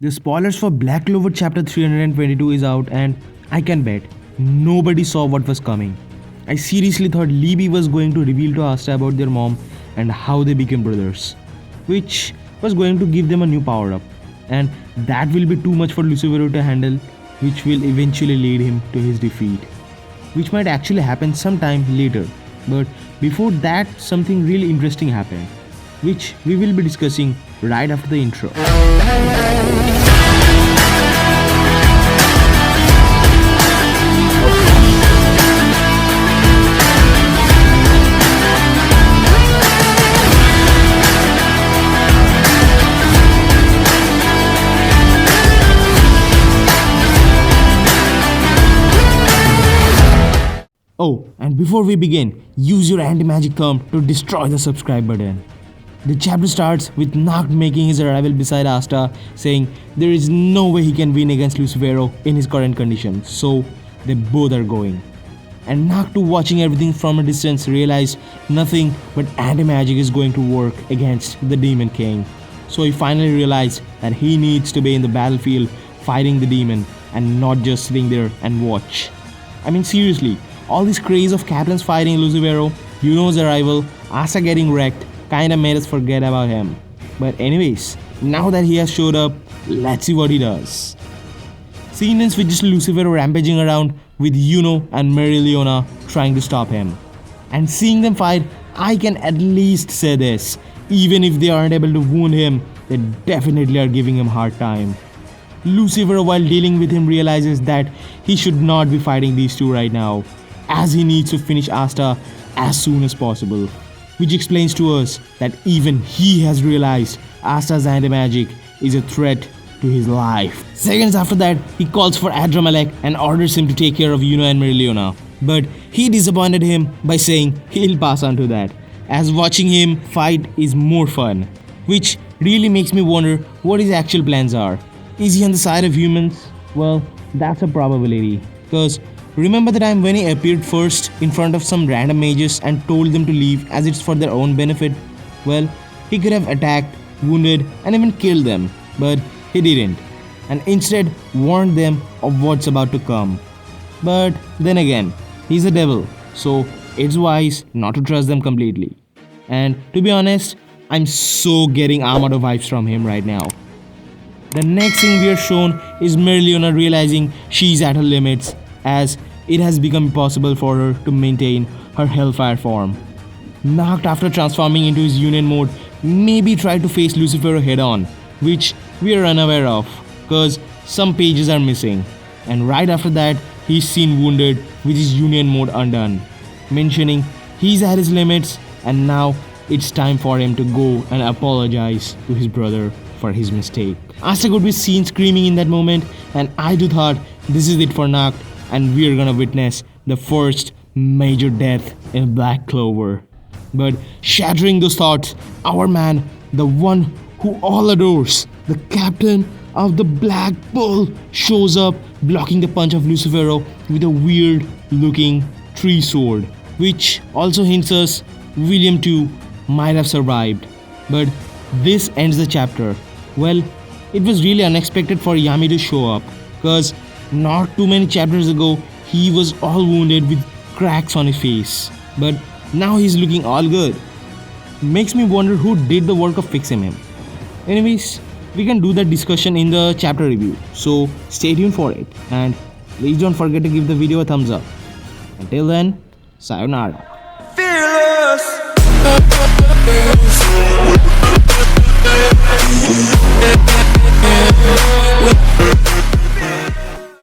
The spoilers for Black Clover chapter 322 is out, and I can bet nobody saw what was coming. I seriously thought Libby was going to reveal to Asta about their mom and how they became brothers, which was going to give them a new power up. And that will be too much for Lucifero to handle, which will eventually lead him to his defeat, which might actually happen sometime later. But before that, something really interesting happened, which we will be discussing right after the intro. Oh, and before we begin, use your anti-magic thumb to destroy the subscribe button. The chapter starts with Nacht making his arrival beside Asta, saying there is no way he can win against Lucifero in his current condition, so they both are going. And Nacht, watching everything from a distance, realized nothing but anti-magic is going to work against the Demon King. So he finally realized that he needs to be in the battlefield fighting the demon and not just sitting there and watch. I mean, seriously, all this craze of captains fighting Lucifero, Yuno's arrival, Asta getting wrecked, kinda made us forget about him. But anyways, now that he has showed up, let's see what he does. Scene then switches to Lucifero rampaging around with Yuno and Mereoleona trying to stop him. And seeing them fight, I can at least say this: even if they aren't able to wound him, they definitely are giving him a hard time. Lucifero, while dealing with him, realizes that he should not be fighting these two right now, as he needs to finish Asta as soon as possible, which explains to us that even he has realized Asta's anti-magic is a threat to his life. Seconds after that, he calls for Adramelech and orders him to take care of Yuno and Mereoleona, but he disappointed him by saying he'll pass on to that, as watching him fight is more fun, which really makes me wonder what his actual plans are. Is he on the side of humans? Well, that's a probability, because remember the time when he appeared first in front of some random mages and told them to leave as it's for their own benefit? Well, he could have attacked, wounded, and even killed them, but he didn't, and instead warned them of what's about to come. But then again, he's a devil, so it's wise not to trust them completely. And to be honest, I'm so getting Armado vibes from him right now. The next thing we are shown is Mereoleona realizing she's at her limits, as it has become impossible for her to maintain her Hellfire form. Nacht, after transforming into his Union mode, maybe tried to face Lucifero head on, which we are unaware of, cause some pages are missing. And right after that, he's seen wounded with his Union mode undone, mentioning he's at his limits and now it's time for him to go and apologize to his brother for his mistake. Asta could be seen screaming in that moment, and I too thought this is it for Nacht, and we're gonna witness the first major death in Black Clover. But shattering those thoughts, our man, the one who all adores, the captain of the Black Bull, shows up, blocking the punch of Lucifero with a weird looking tree sword, which also hints us William too might have survived. But this ends the chapter. Well, it was really unexpected for Yami to show up, cause not too many chapters ago, he was all wounded with cracks on his face, but now he's looking all good. Makes me wonder who did the work of fixing him. Anyways, we can do that discussion in the chapter review, so stay tuned for it, and please don't forget to give the video a thumbs up. Until then, sayonara. Fearless.